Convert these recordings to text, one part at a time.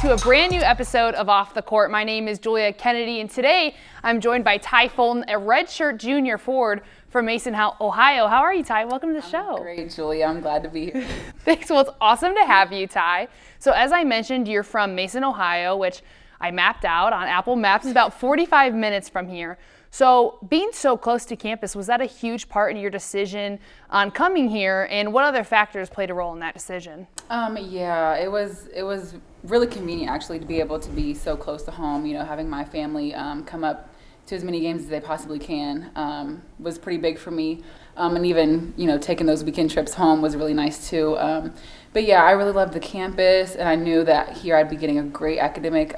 to a brand new episode of Off the Court. My name is Julia Kennedy, and today I'm joined by Ty Fulton, a redshirt junior forward from Mason, Ohio. How are you, Ty? Welcome to the show. Great, Julia. I'm glad to be here. Thanks. Well, it's awesome to have you, Ty. So as I mentioned, you're from Mason, Ohio, which I mapped out on Apple Maps. It's about 45 minutes from here. So being so close to campus, was that a huge part in your decision on coming here, and what other factors played a role in that decision? Yeah, it was really convenient actually to be able to be so close to home. You know, having my family come up to as many games as they possibly can was pretty big for me. And even, you know, taking those weekend trips home was really nice too. But yeah, I really loved the campus, and I knew that here I'd be getting a great academic,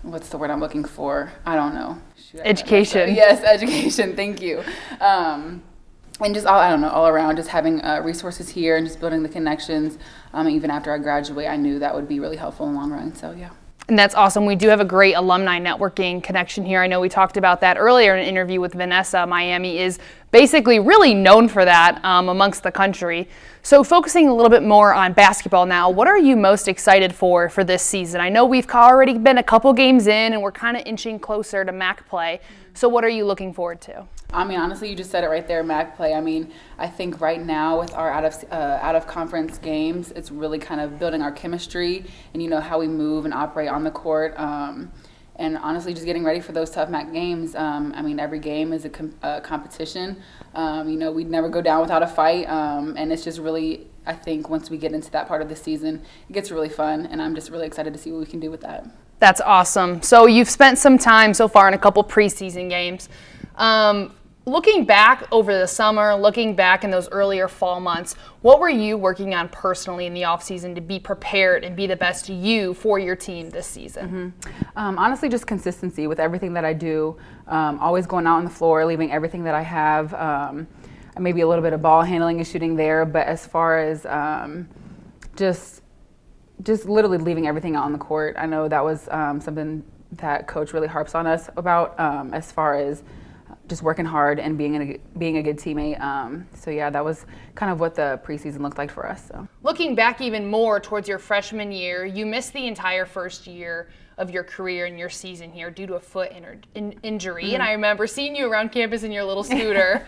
what's the word I'm looking for? I don't know. Education. Yes, education. Thank you. And just all around, just having resources here and just building the connections. Even after I graduate, I knew that would be really helpful in the long run. So yeah. And that's awesome. We do have a great alumni networking connection here. I know we talked about that earlier in an interview with Vanessa. Miami is basically really known for that amongst the country. So focusing a little bit more on basketball now, what are you most excited for this season? I know we've already been a couple games in and we're kind of inching closer to MAC play. So what are you looking forward to? I mean, honestly, you just said it right there, MAC play. I mean, I think right now with our out of conference games, it's really kind of building our chemistry and, you know, how we move and operate on the court. And honestly, just getting ready for those tough MAC games. I mean, every game is a competition. You know, we'd never go down without a fight. And it's just really, I think once we get into that part of the season, it gets really fun. And I'm just really excited to see what we can do with that. That's awesome. So you've spent some time so far in a couple preseason games. Looking back over the summer, looking back in those earlier fall months, what were you working on personally in the offseason to be prepared and be the best you for your team this season? Honestly, just consistency with everything that I do. Always going out on the floor, leaving everything that I have. Maybe a little bit of ball handling and shooting there, but as far as just literally leaving everything out on the court. I know that was something that Coach really harps on us about as far as just working hard and being a good teammate. So yeah, that was kind of what the preseason looked like for us. So looking back even more towards your freshman year, you missed the entire first year of your career and your season here due to a foot injury. Mm-hmm. And I remember seeing you around campus in your little scooter.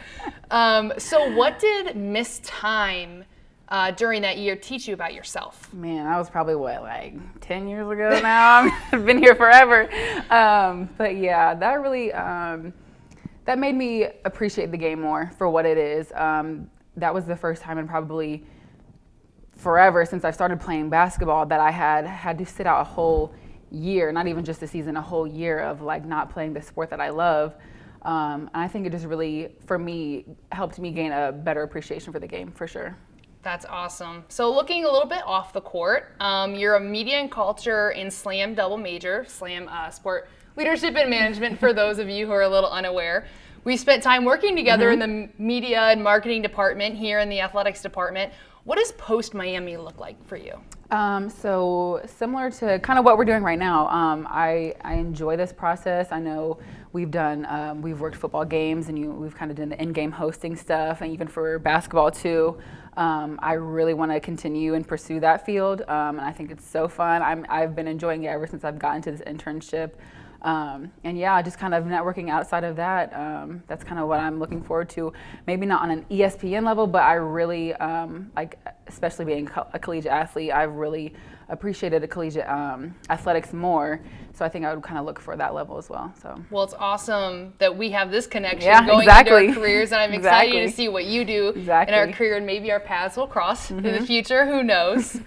So what did missed time during that year teach you about yourself? Man, I was probably like 10 years ago now. I've been here forever. But yeah, that really that made me appreciate the game more for what it is. That was the first time in probably forever since I started playing basketball that I had to sit out a whole year, not even just a season, a whole year of like not playing the sport that I love. And I think it just really, for me, helped me gain a better appreciation for the game, for sure. That's awesome. So looking a little bit off the court, you're a media and culture and SLAM double major, SLAM sport leadership and management for those of you who are a little unaware. We spent time working together in the media and marketing department here in the athletics department. What does post-Miami look like for you? So similar to kind of what we're doing right now. I enjoy this process. I know we've worked football games and we've kind of done the in-game hosting stuff, and even for basketball too. I really want to continue and pursue that field, and I think it's so fun. I've been enjoying it ever since I've gotten to this internship. And yeah, just kind of networking outside of that. That's kind of what I'm looking forward to. Maybe not on an ESPN level, but I really, like, especially being a collegiate athlete, I've really appreciated the collegiate athletics more. So I think I would kind of look for that level as well. So. Well, it's awesome that we have this connection going into our careers, and I'm excited to see what you do in our career, and maybe our paths will cross in the future. Who knows?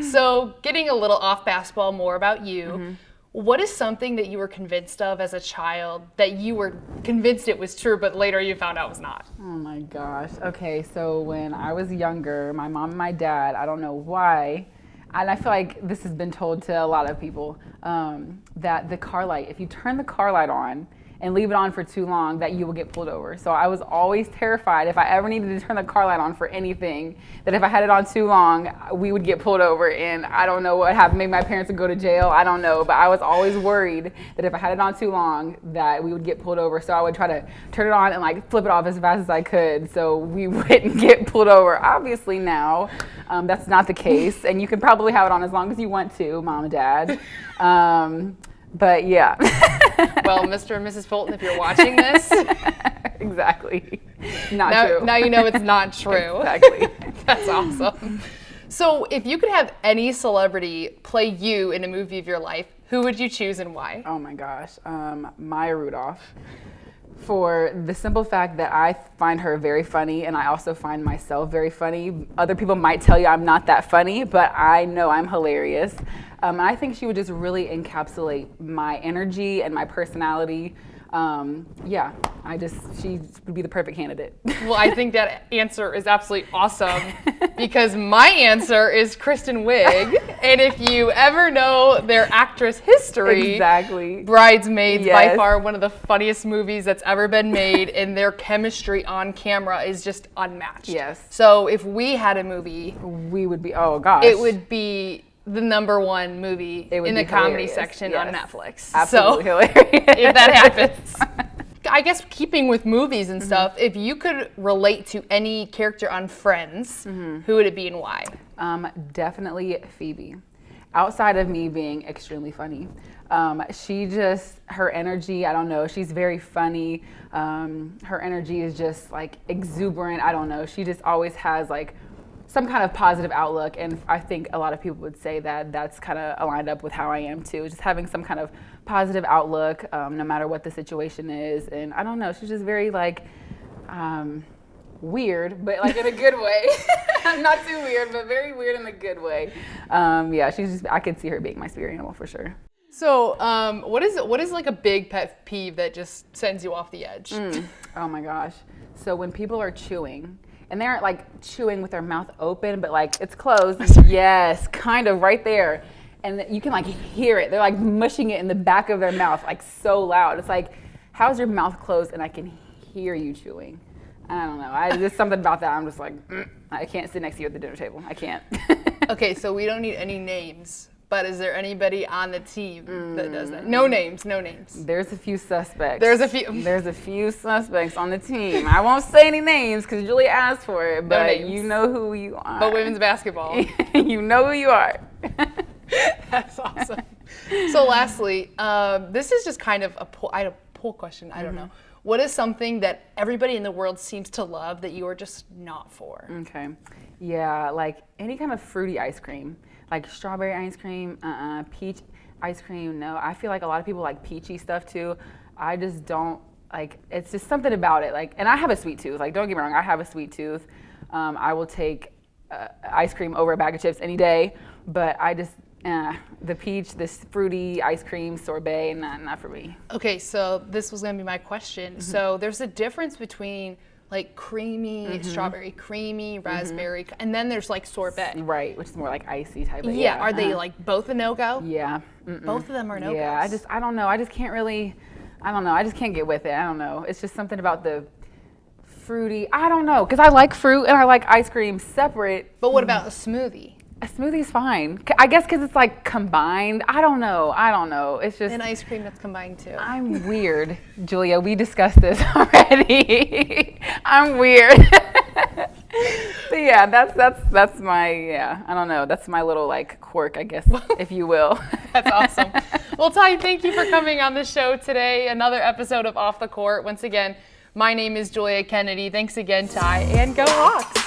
So getting a little off basketball, more about you. What is something that you were convinced of as a child that you were convinced it was true, but later you found out was not? Oh my gosh. Okay, so when I was younger, my mom and my dad, I don't know why, and I feel like this has been told to a lot of people, that the car light, if you turn the car light on and leave it on for too long that you will get pulled over. So I was always terrified if I ever needed to turn the car light on for anything, that if I had it on too long, we would get pulled over, and I don't know what happened. Maybe my parents would go to jail. I don't know, but I was always worried that if I had it on too long that we would get pulled over. So I would try to turn it on and like flip it off as fast as I could so we wouldn't get pulled over. Obviously now, that's not the case, and you can probably have it on as long as you want to, Mom and Dad. But yeah. Well, Mr. and Mrs. Fulton, if you're watching this. Exactly. Not true. Now you know it's not true. Exactly. That's awesome. So if you could have any celebrity play you in a movie of your life, who would you choose and why? Oh my gosh. Maya Rudolph. For the simple fact that I find her very funny, and I also find myself very funny. Other people might tell you I'm not that funny, but I know I'm hilarious. And I think she would just really encapsulate my energy and my personality. She would be the perfect candidate. Well, I think that answer is absolutely awesome because my answer is Kristen Wiig. And if you ever know their actress history, exactly. Bridesmaids, Yes. by far one of the funniest movies that's ever been made, and their chemistry on camera is just unmatched. Yes. So if we had a movie, We would be, oh gosh. it would be the #1 movie It would in be the comedy hilarious. section Yes. on Netflix. Absolutely So hilarious. if that happens. I guess keeping with movies and stuff, if you could relate to any character on Friends, who would it be and why? Definitely Phoebe. Outside of me being extremely funny, her energy, I don't know, she's very funny. Her energy is just like exuberant. I don't know. She just always has like some kind of positive outlook, and I think a lot of people would say that that's kind of aligned up with how I am too, just having some kind of positive outlook no matter what the situation is. And I don't know, she's just very like weird, but like in a good way. Not too weird, but very weird in a good way. She's just, I could see her being my spirit animal for sure. So what is like a big pet peeve that just sends you off the edge? Oh my gosh. So when people are chewing, and they aren't like chewing with their mouth open, but like it's closed. Yes, kind of right there. And you can like hear it. They're like mushing it in the back of their mouth, like so loud. It's like, how's your mouth closed and I can hear you chewing? I don't know. There's something about that. I'm just like, I can't sit next to you at the dinner table. I can't. Okay, so we don't need any names, but is there anybody on the team that does that? No names. There's a few suspects. There's a few suspects on the team. I won't say any names because Julia asked for it, but names. you know who you are. But women's basketball. You know who you are. That's awesome. So lastly, this is just kind of a poll question. I don't know. What is something that everybody in the world seems to love that you are just not for? Okay. Yeah, like any kind of fruity ice cream. Like strawberry ice cream, peach ice cream, no. I feel like a lot of people like peachy stuff too. I just don't, like, it's just something about it. Like, and I have a sweet tooth. Like, don't get me wrong, I have a sweet tooth. I will take ice cream over a bag of chips any day, but I just, the peach, this fruity ice cream sorbet, not for me. Okay, so this was gonna be my question. So there's a difference between like creamy, strawberry, creamy, raspberry, and then there's like sorbet. Right, which is more like icy type of. Yeah, are they like both a no-go? Yeah. Both of them are no-goes. Yeah, I don't know. I just can't really, I don't know. I just can't get with it. I don't know. It's just something about the fruity. I don't know, because I like fruit and I like ice cream separate. But what about a smoothie? A smoothie's fine. I guess because it's like combined. I don't know. It's just an ice cream that's combined too. I'm weird, Julia. We discussed this already. I'm weird. But yeah, that's my I don't know. That's my little like quirk, I guess, if you will. That's awesome. Well, Ty, thank you for coming on the show today. Another episode of Off the Court. Once again, my name is Julia Kennedy. Thanks again, Ty, and go Hawks.